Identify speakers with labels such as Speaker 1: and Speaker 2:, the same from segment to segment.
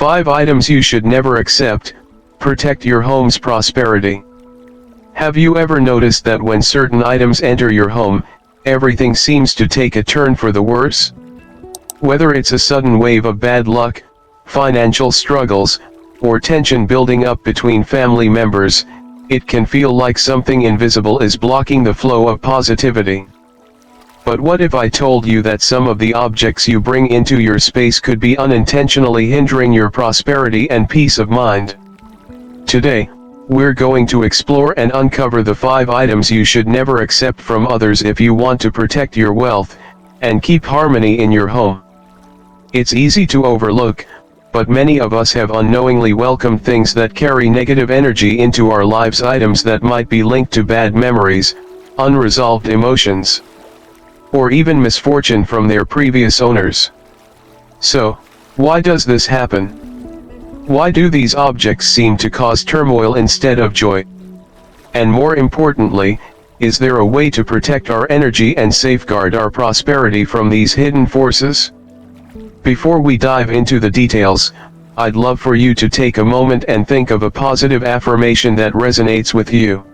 Speaker 1: 5 items you should never accept. Protect your home's prosperity. Have you ever noticed that when certain items enter your home, everything seems to take a turn for the worse? Whether it's a sudden wave of bad luck, financial struggles, or tension building up between family members, it can feel like something invisible is blocking the flow of positivity. But what if I told you that some of the objects you bring into your space could be unintentionally hindering your prosperity and peace of mind? Today, we're going to explore and uncover the 5 items you should never accept from others if you want to protect your wealth and keep harmony in your home. It's easy to overlook, but many of us have unknowingly welcomed things that carry negative energy into our lives, items that might be linked to bad memories, unresolved emotions, or even misfortune from their previous owners. So, why does this happen? Why do these objects seem to cause turmoil instead of joy? And more importantly, is there a way to protect our energy and safeguard our prosperity from these hidden forces? Before we dive into the details, I'd love for you to take a moment and think of a positive affirmation that resonates with you.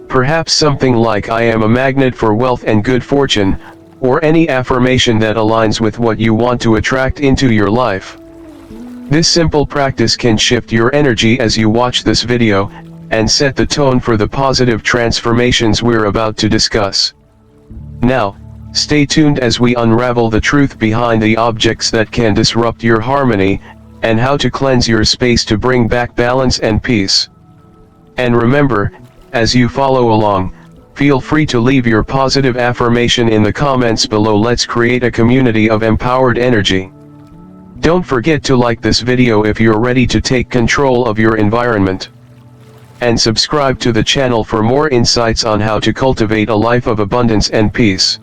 Speaker 1: Perhaps something like "I am a magnet for wealth and good fortune," or any affirmation that aligns with what you want to attract into your life. This simple practice can shift your energy as you watch this video, and set the tone for the positive transformations we're about to discuss. Now, stay tuned as we unravel the truth behind the objects that can disrupt your harmony, and how to cleanse your space to bring back balance and peace. And remember, as you follow along, feel free to leave your positive affirmation in the comments below. Let's create a community of empowered energy. Don't forget to like this video if you're ready to take control of your environment. And subscribe to the channel for more insights on how to cultivate a life of abundance and peace.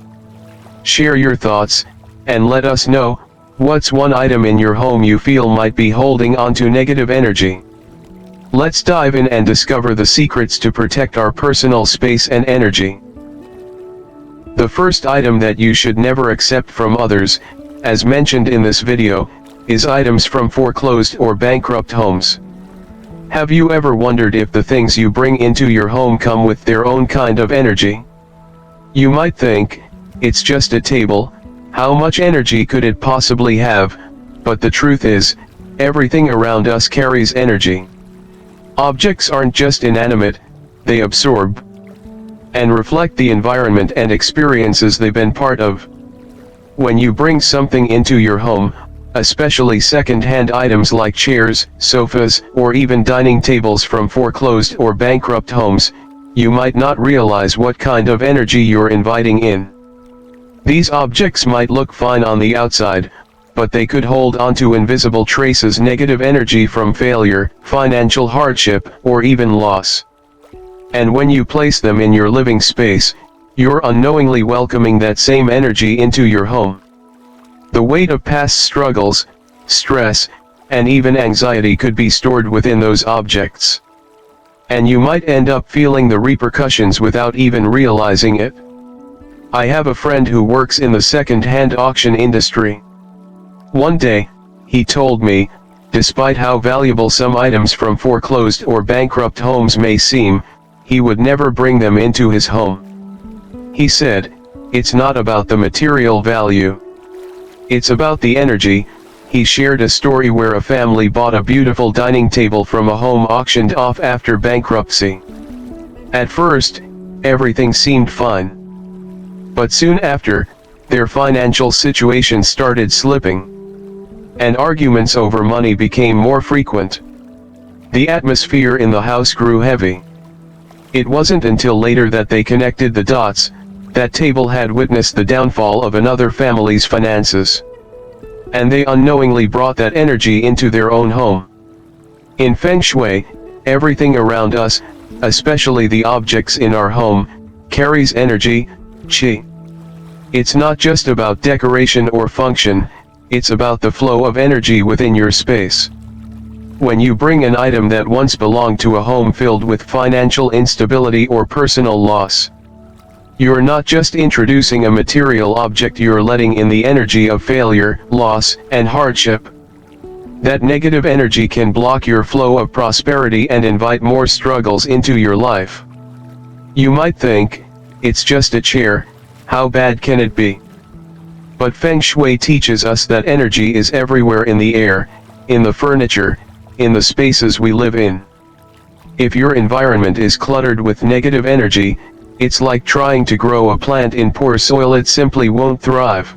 Speaker 1: Share your thoughts, and let us know, what's one item in your home you feel might be holding on to negative energy? Let's dive in and discover the secrets to protect our personal space and energy. The first item that you should never accept from others, as mentioned in this video, is items from foreclosed or bankrupt homes. Have you ever wondered if the things you bring into your home come with their own kind of energy? You might think, it's just a table, how much energy could it possibly have? But the truth is, everything around us carries energy. Objects aren't just inanimate, they absorb and reflect the environment and experiences they've been part of. When you bring something into your home, especially second-hand items like chairs, sofas, or even dining tables from foreclosed or bankrupt homes, you might not realize what kind of energy you're inviting in. These objects might look fine on the outside, but they could hold onto invisible traces, negative energy from failure, financial hardship, or even loss. And when you place them in your living space, you're unknowingly welcoming that same energy into your home. The weight of past struggles, stress, and even anxiety could be stored within those objects. And you might end up feeling the repercussions without even realizing it. I have a friend who works in the second-hand auction industry. One day, he told me, despite how valuable some items from foreclosed or bankrupt homes may seem, he would never bring them into his home. He said, "It's not about the material value. It's about the energy." He shared a story where a family bought a beautiful dining table from a home auctioned off after bankruptcy. At first, everything seemed fine. But soon after, their financial situation started slipping, and arguments over money became more frequent. The atmosphere in the house grew heavy. It wasn't until later that they connected the dots. That table had witnessed the downfall of another family's finances, and they unknowingly brought that energy into their own home. In Feng Shui, everything around us, especially the objects in our home, carries energy, qi. It's not just about decoration or function, it's about the flow of energy within your space. When you bring an item that once belonged to a home filled with financial instability or personal loss, you're not just introducing a material object, you're letting in the energy of failure, loss, and hardship. That negative energy can block your flow of prosperity and invite more struggles into your life. You might think, it's just a chair, how bad can it be? But Feng Shui teaches us that energy is everywhere in the air, in the furniture, in the spaces we live in. If your environment is cluttered with negative energy, it's like trying to grow a plant in poor soil, it simply won't thrive.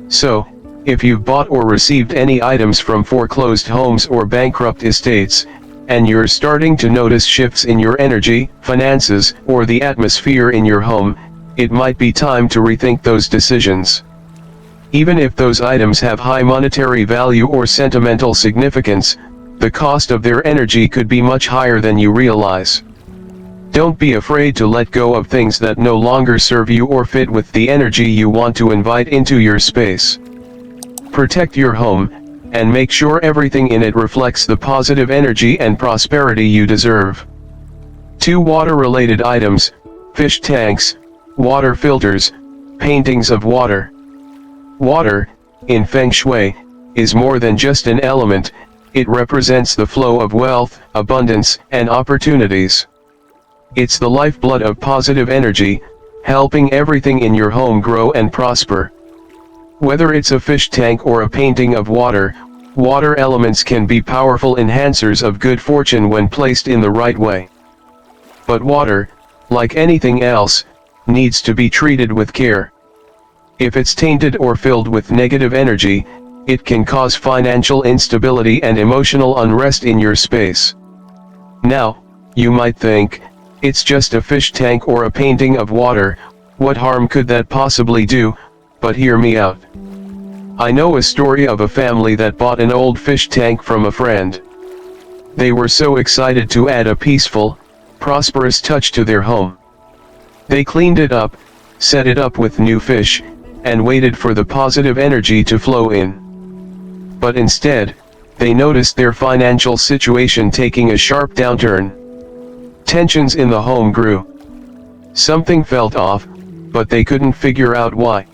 Speaker 1: So, if you've bought or received any items from foreclosed homes or bankrupt estates, and you're starting to notice shifts in your energy, finances, or the atmosphere in your home, it might be time to rethink those decisions. Even if those items have high monetary value or sentimental significance, the cost of their energy could be much higher than you realize. Don't be afraid to let go of things that no longer serve you or fit with the energy you want to invite into your space. Protect your home, and make sure everything in it reflects the positive energy and prosperity you deserve. 2 water-related items: fish tanks, water filters, paintings of water. Water, in Feng Shui, is more than just an element, it represents the flow of wealth, abundance, and opportunities. It's the lifeblood of positive energy, helping everything in your home grow and prosper. Whether it's a fish tank or a painting of water, water elements can be powerful enhancers of good fortune when placed in the right way. But water, like anything else, needs to be treated with care. If it's tainted or filled with negative energy, it can cause financial instability and emotional unrest in your space. Now, you might think, it's just a fish tank or a painting of water, what harm could that possibly do? But hear me out. I know a story of a family that bought an old fish tank from a friend. They were so excited to add a peaceful, prosperous touch to their home. They cleaned it up, set it up with new fish, and waited for the positive energy to flow in. But instead, they noticed their financial situation taking a sharp downturn. Tensions in the home grew. Something felt off, but they couldn't figure out why.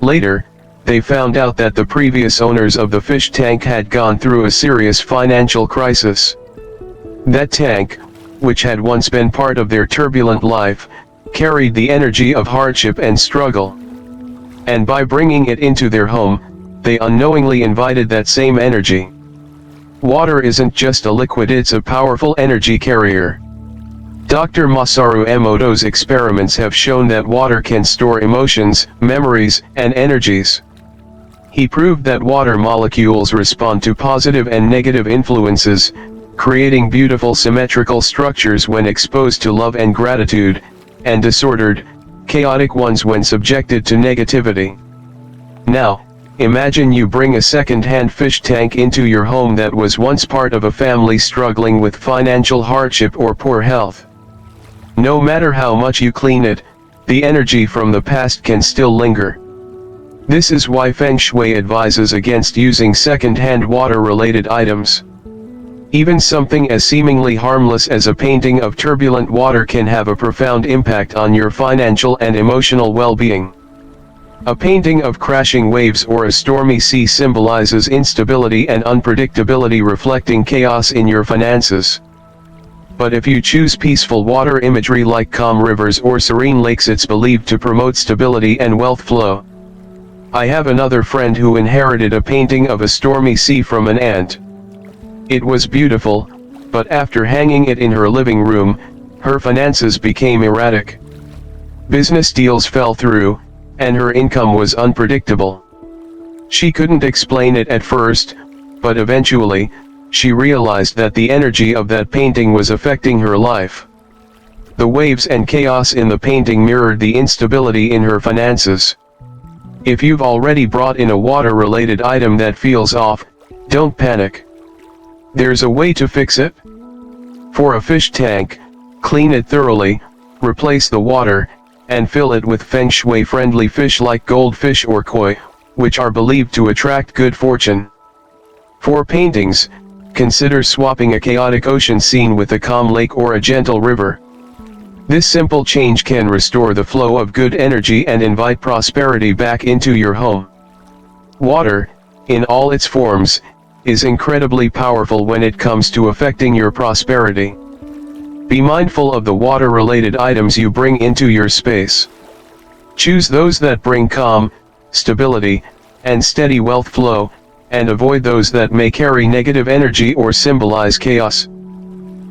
Speaker 1: Later, they found out that the previous owners of the fish tank had gone through a serious financial crisis. That tank, which had once been part of their turbulent life, carried the energy of hardship and struggle. And by bringing it into their home, they unknowingly invited that same energy. Water isn't just a liquid, it's a powerful energy carrier. Dr. Masaru Emoto's experiments have shown that water can store emotions, memories, and energies. He proved that water molecules respond to positive and negative influences, creating beautiful symmetrical structures when exposed to love and gratitude, and disordered, chaotic ones when subjected to negativity. Now, imagine you bring a second-hand fish tank into your home that was once part of a family struggling with financial hardship or poor health. No matter how much you clean it, the energy from the past can still linger. This is why Feng Shui advises against using second-hand water-related items. Even something as seemingly harmless as a painting of turbulent water can have a profound impact on your financial and emotional well-being. A painting of crashing waves or a stormy sea symbolizes instability and unpredictability, reflecting chaos in your finances. But if you choose peaceful water imagery like calm rivers or serene lakes, it's believed to promote stability and wealth flow. I have another friend who inherited a painting of a stormy sea from an aunt. It was beautiful, but after hanging it in her living room, her finances became erratic. Business deals fell through, and her income was unpredictable. She couldn't explain it at first, but eventually, she realized that the energy of that painting was affecting her life. The waves and chaos in the painting mirrored the instability in her finances. If you've already brought in a water-related item that feels off, don't panic. There's a way to fix it. For a fish tank, clean it thoroughly, replace the water, and fill it with Feng Shui-friendly fish like goldfish or koi, which are believed to attract good fortune. For paintings, consider swapping a chaotic ocean scene with a calm lake or a gentle river. This simple change can restore the flow of good energy and invite prosperity back into your home. Water, in all its forms, is incredibly powerful when it comes to affecting your prosperity. Be mindful of the water-related items you bring into your space. Choose those that bring calm, stability, and steady wealth flow, and avoid those that may carry negative energy or symbolize chaos.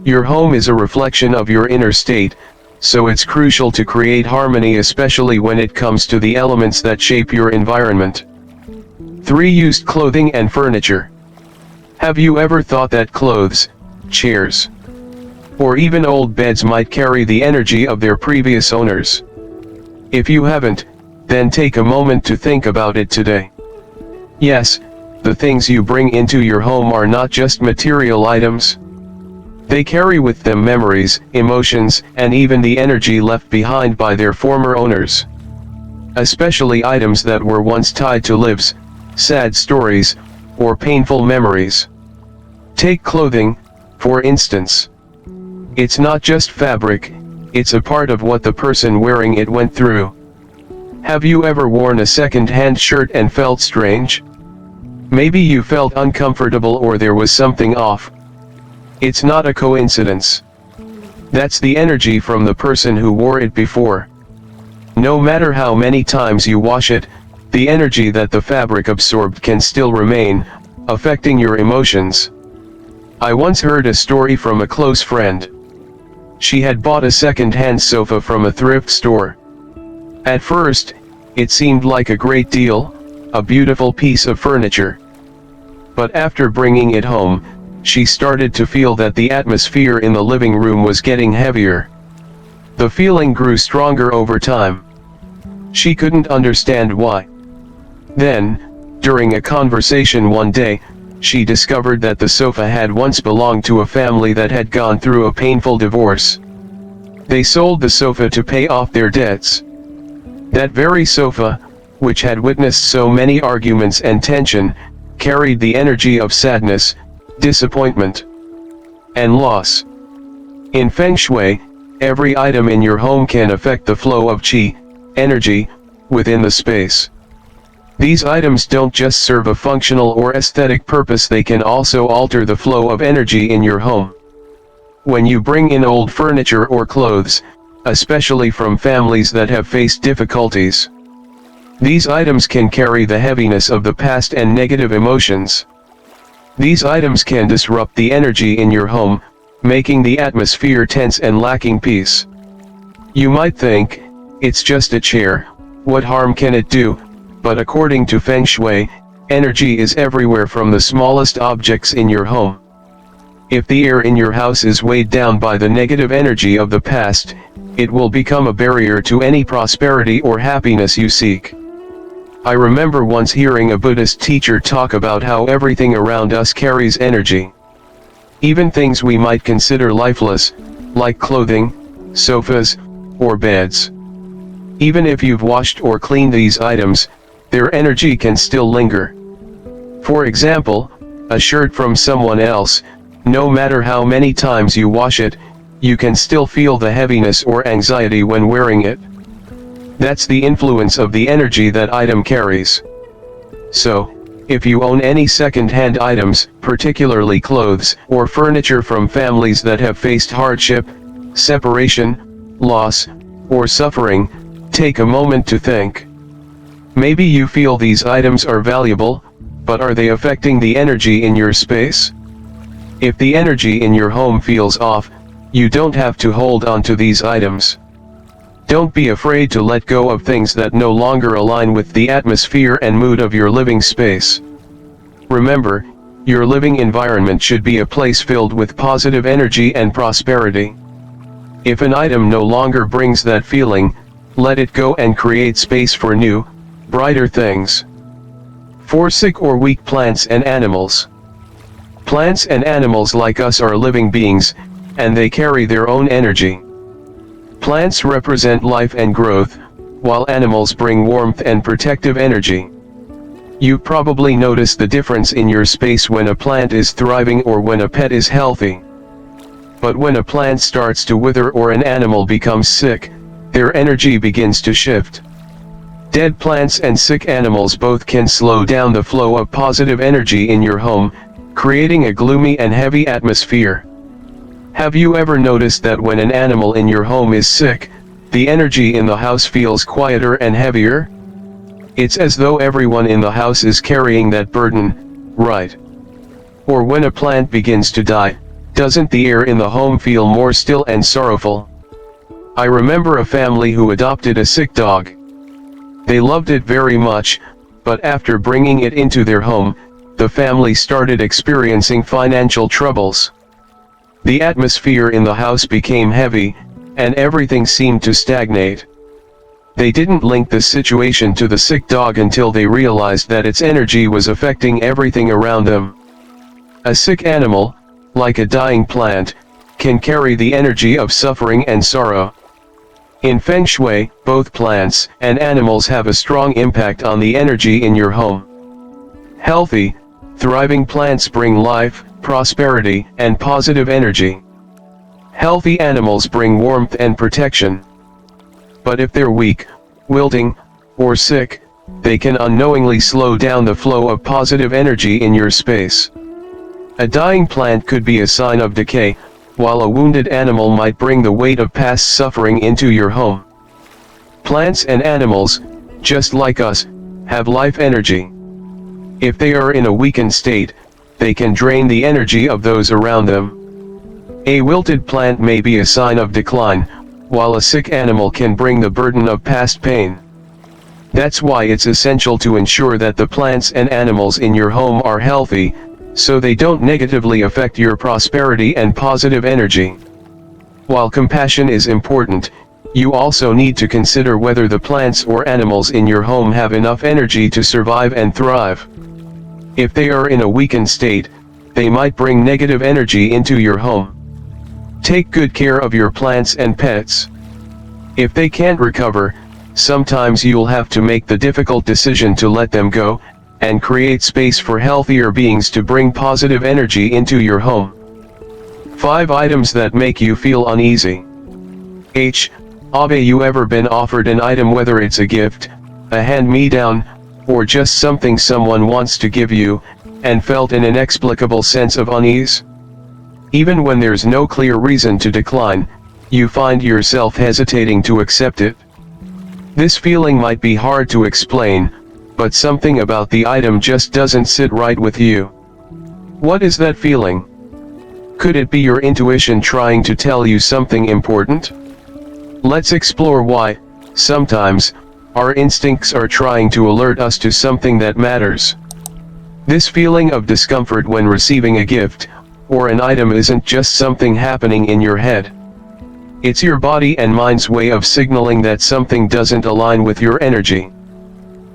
Speaker 1: Your home is a reflection of your inner state, so it's crucial to create harmony, especially when it comes to the elements that shape your environment. 3. Used clothing and furniture. Have you ever thought that clothes, chairs, or even old beds might carry the energy of their previous owners? If you haven't, then take a moment to think about it today. Yes, the things you bring into your home are not just material items. They carry with them memories, emotions, and even the energy left behind by their former owners. Especially items that were once tied to lives, sad stories, or painful memories. Take clothing, for instance. It's not just fabric, it's a part of what the person wearing it went through. Have you ever worn a second-hand shirt and felt strange? Maybe you felt uncomfortable or there was something off. It's not a coincidence. That's the energy from the person who wore it before. No matter how many times you wash it, the energy that the fabric absorbed can still remain, affecting your emotions. I once heard a story from a close friend. She had bought a second-hand sofa from a thrift store. At first, it seemed like a great deal, a beautiful piece of furniture. But after bringing it home, she started to feel that the atmosphere in the living room was getting heavier. The feeling grew stronger over time. She couldn't understand why. Then, during a conversation one day, she discovered that the sofa had once belonged to a family that had gone through a painful divorce. They sold the sofa to pay off their debts. That very sofa, which had witnessed so many arguments and tension, carried the energy of sadness, disappointment, and loss. In Feng Shui, every item in your home can affect the flow of qi, energy, within the space. These items don't just serve a functional or aesthetic purpose, they can also alter the flow of energy in your home. When you bring in old furniture or clothes, especially from families that have faced difficulties, these items can carry the heaviness of the past and negative emotions. These items can disrupt the energy in your home, making the atmosphere tense and lacking peace. You might think, it's just a chair, what harm can it do? But according to Feng Shui, energy is everywhere from the smallest objects in your home. If the air in your house is weighed down by the negative energy of the past, it will become a barrier to any prosperity or happiness you seek. I remember once hearing a Buddhist teacher talk about how everything around us carries energy. Even things we might consider lifeless, like clothing, sofas, or beds. Even if you've washed or cleaned these items, their energy can still linger. For example, a shirt from someone else, no matter how many times you wash it, you can still feel the heaviness or anxiety when wearing it. That's the influence of the energy that item carries. So, if you own any second-hand items, particularly clothes or furniture from families that have faced hardship, separation, loss, or suffering, take a moment to think. Maybe you feel these items are valuable, but are they affecting the energy in your space? If the energy in your home feels off, you don't have to hold on to these items. Don't be afraid to let go of things that no longer align with the atmosphere and mood of your living space. Remember, your living environment should be a place filled with positive energy and prosperity. If an item no longer brings that feeling, let it go and create space for new, brighter things. For sick or weak plants and animals. Plants and animals like us are living beings, and they carry their own energy. Plants represent life and growth, while animals bring warmth and protective energy. You probably notice the difference in your space when a plant is thriving or when a pet is healthy. But when a plant starts to wither or an animal becomes sick, their energy begins to shift. Dead plants and sick animals both can slow down the flow of positive energy in your home, creating a gloomy and heavy atmosphere. Have you ever noticed that when an animal in your home is sick, the energy in the house feels quieter and heavier? It's as though everyone in the house is carrying that burden, right? Or when a plant begins to die, doesn't the air in the home feel more still and sorrowful? I remember a family who adopted a sick dog. They loved it very much, but after bringing it into their home, the family started experiencing financial troubles. The atmosphere in the house became heavy, and everything seemed to stagnate. They didn't link the situation to the sick dog until they realized that its energy was affecting everything around them. A sick animal, like a dying plant, can carry the energy of suffering and sorrow. In Feng Shui, both plants and animals have a strong impact on the energy in your home. Healthy, thriving plants bring life, prosperity, and positive energy. Healthy animals bring warmth and protection. But if they're weak, wilting, or sick, they can unknowingly slow down the flow of positive energy in your space. A dying plant could be a sign of decay, while a wounded animal might bring the weight of past suffering into your home. Plants and animals, just like us, have life energy. If they are in a weakened state, they can drain the energy of those around them. A wilted plant may be a sign of decline, while a sick animal can bring the burden of past pain. That's why it's essential to ensure that the plants and animals in your home are healthy, so they don't negatively affect your prosperity and positive energy. While compassion is important, you also need to consider whether the plants or animals in your home have enough energy to survive and thrive. If they are in a weakened state, they might bring negative energy into your home. Take good care of your plants and pets. If they can't recover, sometimes you'll have to make the difficult decision to let them go, and create space for healthier beings to bring positive energy into your home. 5 items that make you feel uneasy. Have you ever been offered an item, whether it's a gift, a hand-me-down, or just something someone wants to give you, and felt an inexplicable sense of unease? Even when there's no clear reason to decline, you find yourself hesitating to accept it. This feeling might be hard to explain, but something about the item just doesn't sit right with you. What is that feeling? Could it be your intuition trying to tell you something important? Let's explore why, sometimes, our instincts are trying to alert us to something that matters. This feeling of discomfort when receiving a gift, or an item, isn't just something happening in your head. It's your body and mind's way of signaling that something doesn't align with your energy.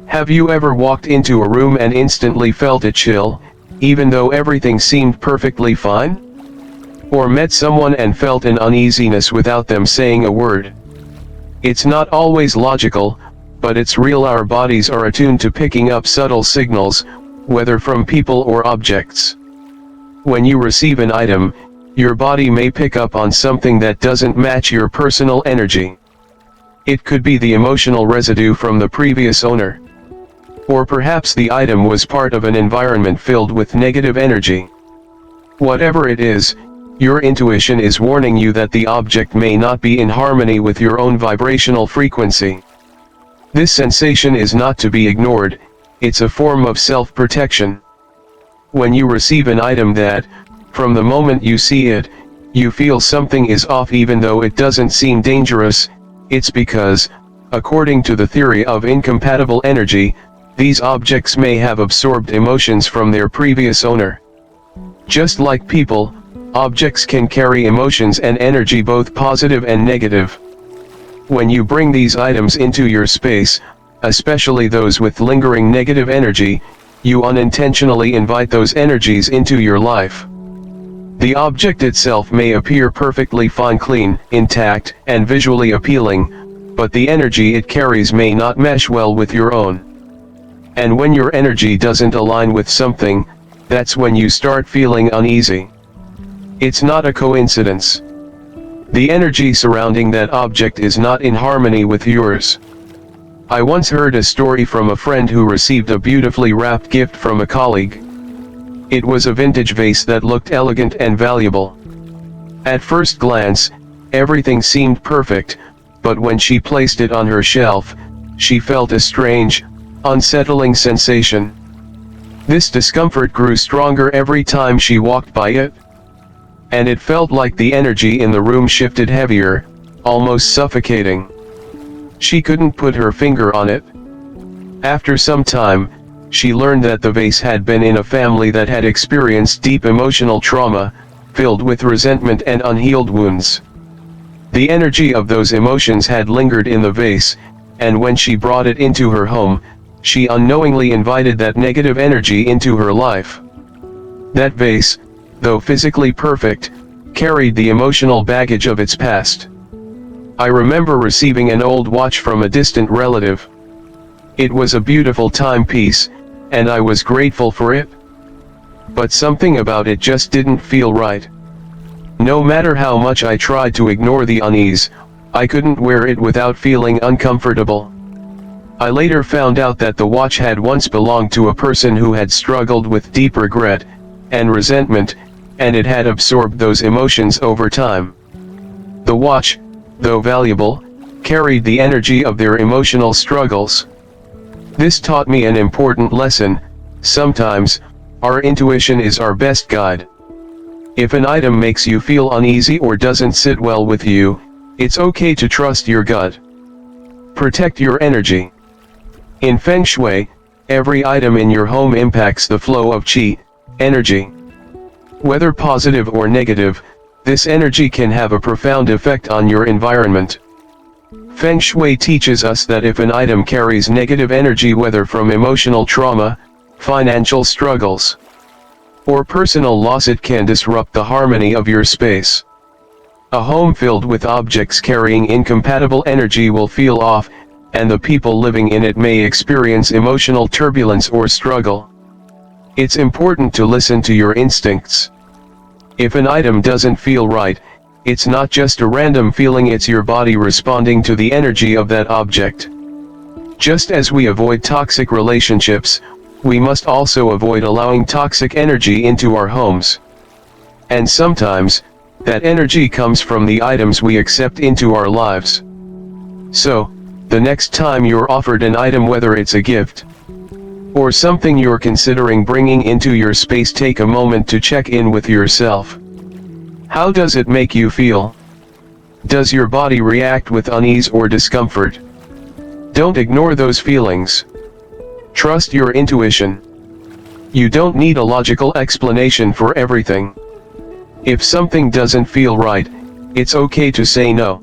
Speaker 1: Have you ever walked into a room and instantly felt a chill, even though everything seemed perfectly fine? Or met someone and felt an uneasiness without them saying a word? It's not always logical, but it's real. Our bodies are attuned to picking up subtle signals, whether from people or objects. When you receive an item, your body may pick up on something that doesn't match your personal energy. It could be the emotional residue from the previous owner. Or perhaps the item was part of an environment filled with negative energy. Whatever it is, your intuition is warning you that the object may not be in harmony with your own vibrational frequency. This sensation is not to be ignored, it's a form of self-protection. When you receive an item that, from the moment you see it, you feel something is off even though it doesn't seem dangerous, it's because, according to the theory of incompatible energy, these objects may have absorbed emotions from their previous owner. Just like people, objects can carry emotions and energy, both positive and negative. When you bring these items into your space, especially those with lingering negative energy, you unintentionally invite those energies into your life. The object itself may appear perfectly fine, clean, intact, and visually appealing, but the energy it carries may not mesh well with your own. And when your energy doesn't align with something, that's when you start feeling uneasy. It's not a coincidence. The energy surrounding that object is not in harmony with yours. I once heard a story from a friend who received a beautifully wrapped gift from a colleague. It was a vintage vase that looked elegant and valuable. At first glance, everything seemed perfect, but when she placed it on her shelf, she felt a strange, unsettling sensation. This discomfort grew stronger every time she walked by it. And it felt like the energy in the room shifted heavier, almost suffocating. She couldn't put her finger on it. After some time, she learned that the vase had been in a family that had experienced deep emotional trauma, filled with resentment and unhealed wounds. The energy of those emotions had lingered in the vase, and when she brought it into her home, she unknowingly invited that negative energy into her life. That vase, though physically perfect, carried the emotional baggage of its past. I remember receiving an old watch from a distant relative. It was a beautiful timepiece, and I was grateful for it. But something about it just didn't feel right. No matter how much I tried to ignore the unease, I couldn't wear it without feeling uncomfortable. I later found out that the watch had once belonged to a person who had struggled with deep regret and resentment, and it had absorbed those emotions over time. The watch, though valuable, carried the energy of their emotional struggles. This taught me an important lesson: sometimes, our intuition is our best guide. If an item makes you feel uneasy or doesn't sit well with you, it's okay to trust your gut. Protect your energy. In Feng Shui, every item in your home impacts the flow of qi, energy. Whether positive or negative, this energy can have a profound effect on your environment. Feng Shui teaches us that if an item carries negative energy, whether from emotional trauma, financial struggles, or personal loss, it can disrupt the harmony of your space. A home filled with objects carrying incompatible energy will feel off, and the people living in it may experience emotional turbulence or struggle. It's important to listen to your instincts. If an item doesn't feel right, it's not just a random feeling, it's your body responding to the energy of that object. Just as we avoid toxic relationships, we must also avoid allowing toxic energy into our homes. And sometimes, that energy comes from the items we accept into our lives. So, the next time you're offered an item, whether it's a gift or something you're considering bringing into your space, take a moment to check in with yourself. How does it make you feel? Does your body react with unease or discomfort? Don't ignore those feelings. Trust your intuition. You don't need a logical explanation for everything. If something doesn't feel right, it's okay to say no.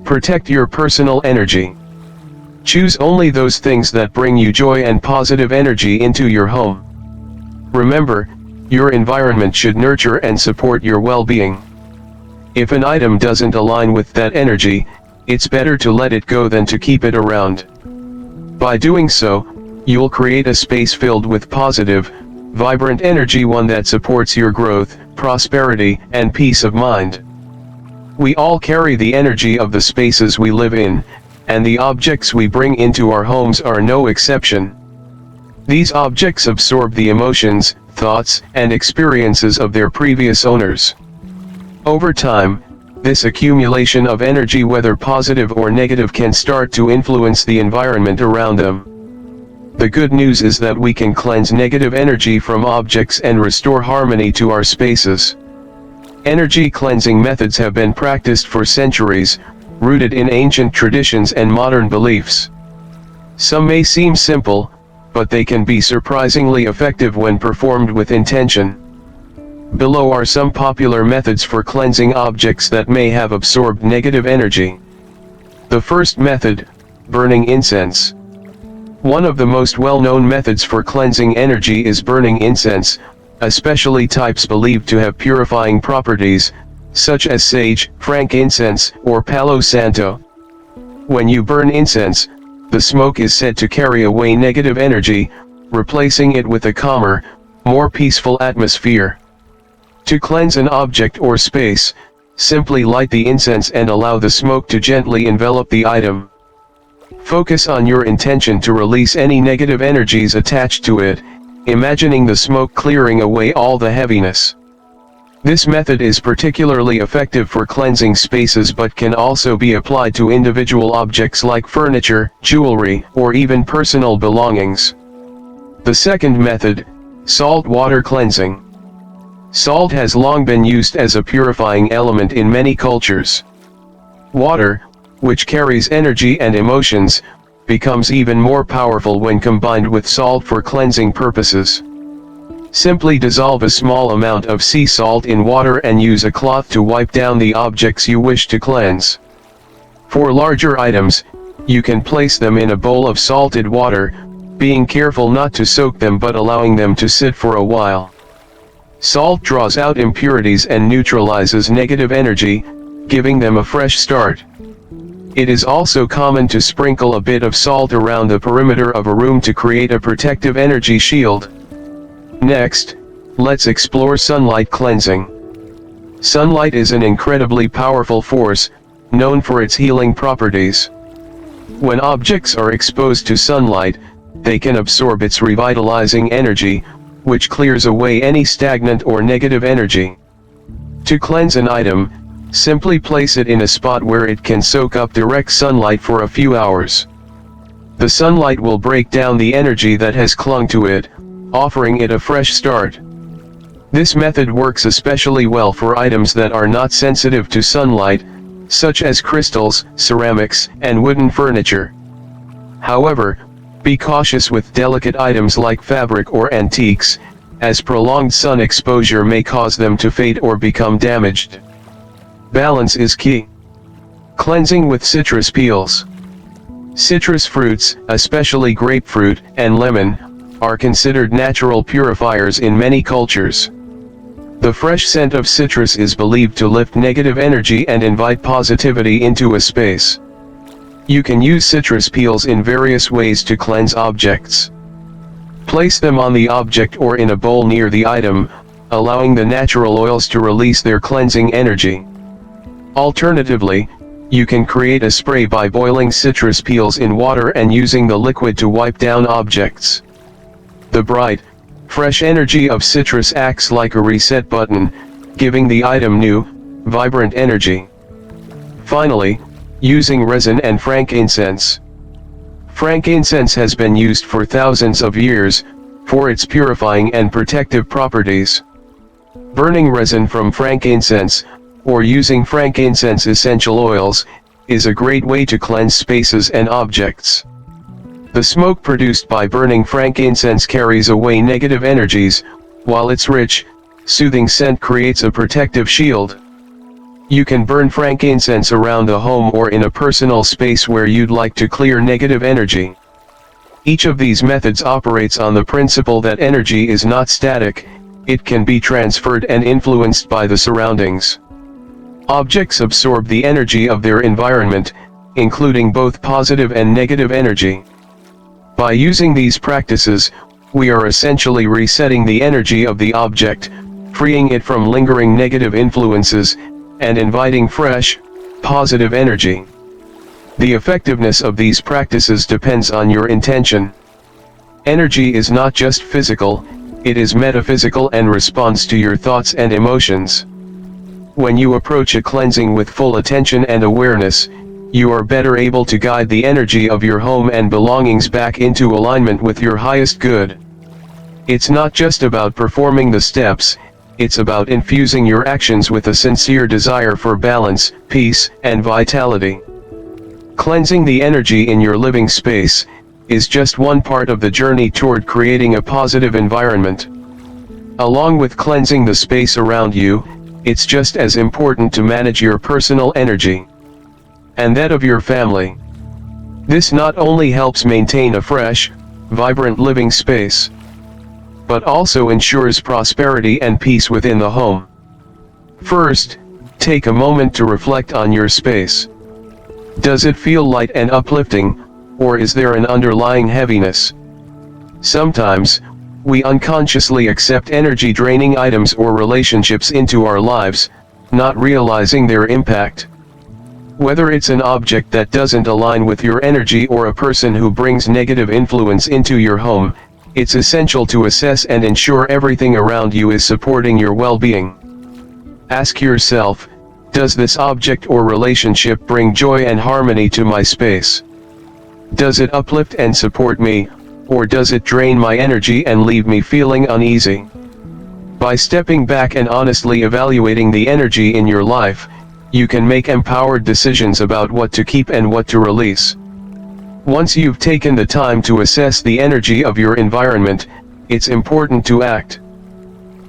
Speaker 1: Protect your personal energy. Choose only those things that bring you joy and positive energy into your home. Remember, your environment should nurture and support your well-being. If an item doesn't align with that energy, it's better to let it go than to keep it around. By doing so, you'll create a space filled with positive, vibrant energy, one that supports your growth, prosperity, and peace of mind. We all carry the energy of the spaces we live in, and the objects we bring into our homes are no exception. These objects absorb the emotions, thoughts, and experiences of their previous owners. Over time, this accumulation of energy, whether positive or negative, can start to influence the environment around them. The good news is that we can cleanse negative energy from objects and restore harmony to our spaces. Energy cleansing methods have been practiced for centuries, rooted in ancient traditions and modern beliefs. Some may seem simple, but they can be surprisingly effective when performed with intention. Below are some popular methods for cleansing objects that may have absorbed negative energy. The first method, burning incense. One of the most well-known methods for cleansing energy is burning incense, especially types believed to have purifying properties, such as sage, frankincense, or Palo Santo. When you burn incense, the smoke is said to carry away negative energy, replacing it with a calmer, more peaceful atmosphere. To cleanse an object or space, simply light the incense and allow the smoke to gently envelop the item. Focus on your intention to release any negative energies attached to it, imagining the smoke clearing away all the heaviness. This method is particularly effective for cleansing spaces but can also be applied to individual objects like furniture, jewelry, or even personal belongings. The second method, salt water cleansing. Salt has long been used as a purifying element in many cultures. Water, which carries energy and emotions, becomes even more powerful when combined with salt for cleansing purposes. Simply dissolve a small amount of sea salt in water and use a cloth to wipe down the objects you wish to cleanse. For larger items, you can place them in a bowl of salted water, being careful not to soak them but allowing them to sit for a while. Salt draws out impurities and neutralizes negative energy, giving them a fresh start. It is also common to sprinkle a bit of salt around the perimeter of a room to create a protective energy shield. Next, let's explore sunlight cleansing. Sunlight is an incredibly powerful force, known for its healing properties. When objects are exposed to sunlight, they can absorb its revitalizing energy, which clears away any stagnant or negative energy. To cleanse an item, simply place it in a spot where it can soak up direct sunlight for a few hours. The sunlight will break down the energy that has clung to it, offering it a fresh start. This method works especially well for items that are not sensitive to sunlight, such as crystals, ceramics, and wooden furniture. However, be cautious with delicate items like fabric or antiques, as prolonged sun exposure may cause them to fade or become damaged. Balance is key. Cleansing with citrus peels. Citrus fruits, especially grapefruit and lemon, are considered natural purifiers in many cultures. The fresh scent of citrus is believed to lift negative energy and invite positivity into a space. You can use citrus peels in various ways to cleanse objects. Place them on the object or in a bowl near the item, allowing the natural oils to release their cleansing energy. Alternatively, you can create a spray by boiling citrus peels in water and using the liquid to wipe down objects. The bright, fresh energy of citrus acts like a reset button, giving the item new, vibrant energy. Finally, using resin and frankincense. Frankincense has been used for thousands of years, for its purifying and protective properties. Burning resin from frankincense, or using frankincense essential oils, is a great way to cleanse spaces and objects. The smoke produced by burning frankincense carries away negative energies, while its rich, soothing scent creates a protective shield. You can burn frankincense around the home or in a personal space where you'd like to clear negative energy. Each of these methods operates on the principle that energy is not static, it can be transferred and influenced by the surroundings. Objects absorb the energy of their environment, including both positive and negative energy. By using these practices, we are essentially resetting the energy of the object, freeing it from lingering negative influences, and inviting fresh, positive energy. The effectiveness of these practices depends on your intention. Energy is not just physical, it is metaphysical and responds to your thoughts and emotions. When you approach a cleansing with full attention and awareness, you are better able to guide the energy of your home and belongings back into alignment with your highest good. It's not just about performing the steps, it's about infusing your actions with a sincere desire for balance, peace, and vitality. Cleansing the energy in your living space is just one part of the journey toward creating a positive environment. Along with cleansing the space around you, it's just as important to manage your personal energy and that of your family. This not only helps maintain a fresh, vibrant living space, but also ensures prosperity and peace within the home. First, take a moment to reflect on your space. Does it feel light and uplifting, or is there an underlying heaviness? Sometimes, we unconsciously accept energy-draining items or relationships into our lives, not realizing their impact. Whether it's an object that doesn't align with your energy or a person who brings negative influence into your home, it's essential to assess and ensure everything around you is supporting your well-being. Ask yourself, does this object or relationship bring joy and harmony to my space? Does it uplift and support me, or does it drain my energy and leave me feeling uneasy? By stepping back and honestly evaluating the energy in your life, you can make empowered decisions about what to keep and what to release. Once you've taken the time to assess the energy of your environment, it's important to act.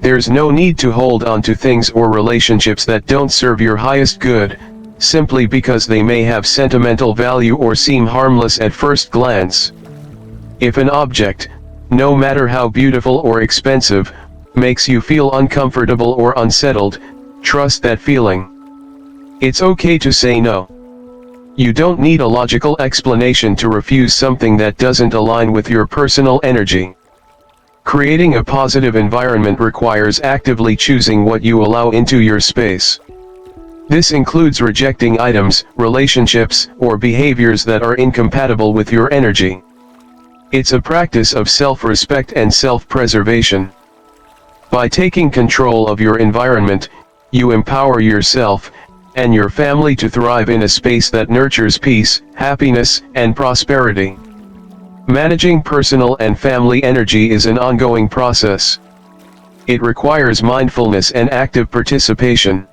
Speaker 1: There's no need to hold on to things or relationships that don't serve your highest good, simply because they may have sentimental value or seem harmless at first glance. If an object, no matter how beautiful or expensive, makes you feel uncomfortable or unsettled, trust that feeling. It's okay to say no. You don't need a logical explanation to refuse something that doesn't align with your personal energy. Creating a positive environment requires actively choosing what you allow into your space. This includes rejecting items, relationships, or behaviors that are incompatible with your energy. It's a practice of self-respect and self-preservation. By taking control of your environment, you empower yourself and your family to thrive in a space that nurtures peace, happiness, and prosperity. Managing personal and family energy is an ongoing process. It requires mindfulness and active participation.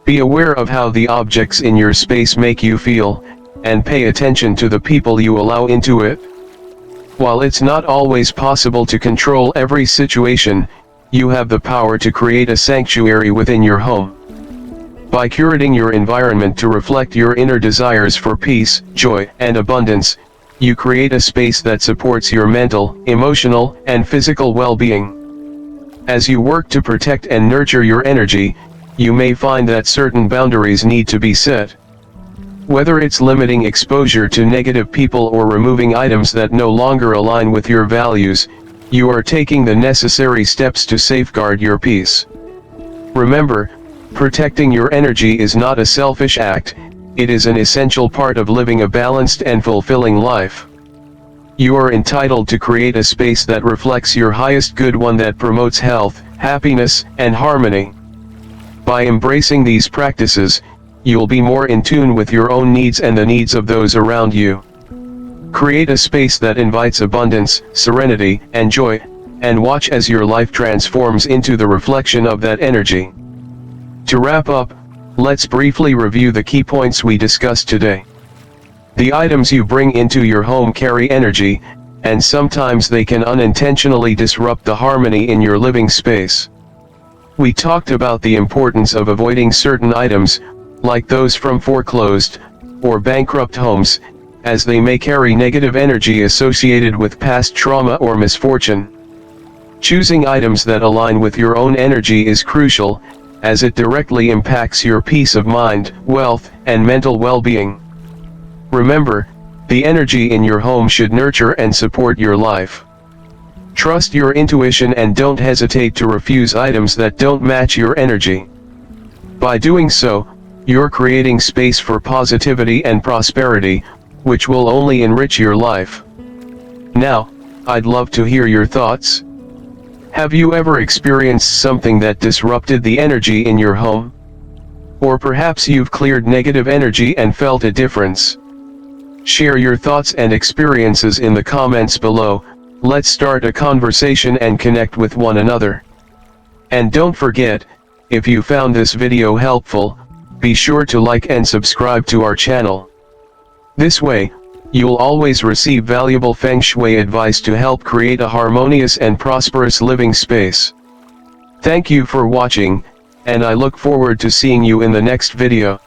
Speaker 1: Be aware of how the objects in your space make you feel, and pay attention to the people you allow into it. While it's not always possible to control every situation, you have the power to create a sanctuary within your home. By curating your environment to reflect your inner desires for peace, joy, and abundance, you create a space that supports your mental, emotional, and physical well-being. As you work to protect and nurture your energy, you may find that certain boundaries need to be set. Whether it's limiting exposure to negative people or removing items that no longer align with your values, you are taking the necessary steps to safeguard your peace. Remember, protecting your energy is not a selfish act, it is an essential part of living a balanced and fulfilling life. You are entitled to create a space that reflects your highest good, one that promotes health, happiness, and harmony. By embracing these practices, you'll be more in tune with your own needs and the needs of those around you. Create a space that invites abundance, serenity, and joy, and watch as your life transforms into the reflection of that energy. To wrap up, let's briefly review the key points we discussed today. The items you bring into your home carry energy, and sometimes they can unintentionally disrupt the harmony in your living space. We talked about the importance of avoiding certain items, like those from foreclosed or bankrupt homes, as they may carry negative energy associated with past trauma or misfortune. Choosing items that align with your own energy is crucial, as it directly impacts your peace of mind, wealth, and mental well-being. Remember, the energy in your home should nurture and support your life. Trust your intuition and don't hesitate to refuse items that don't match your energy. By doing so, you're creating space for positivity and prosperity, which will only enrich your life. Now, I'd love to hear your thoughts. Have you ever experienced something that disrupted the energy in your home? Or perhaps you've cleared negative energy and felt a difference? Share your thoughts and experiences in the comments below. Let's start a conversation and connect with one another. And don't forget, if you found this video helpful, be sure to like and subscribe to our channel. This way, you'll always receive valuable Feng Shui advice to help create a harmonious and prosperous living space. Thank you for watching, and I look forward to seeing you in the next video.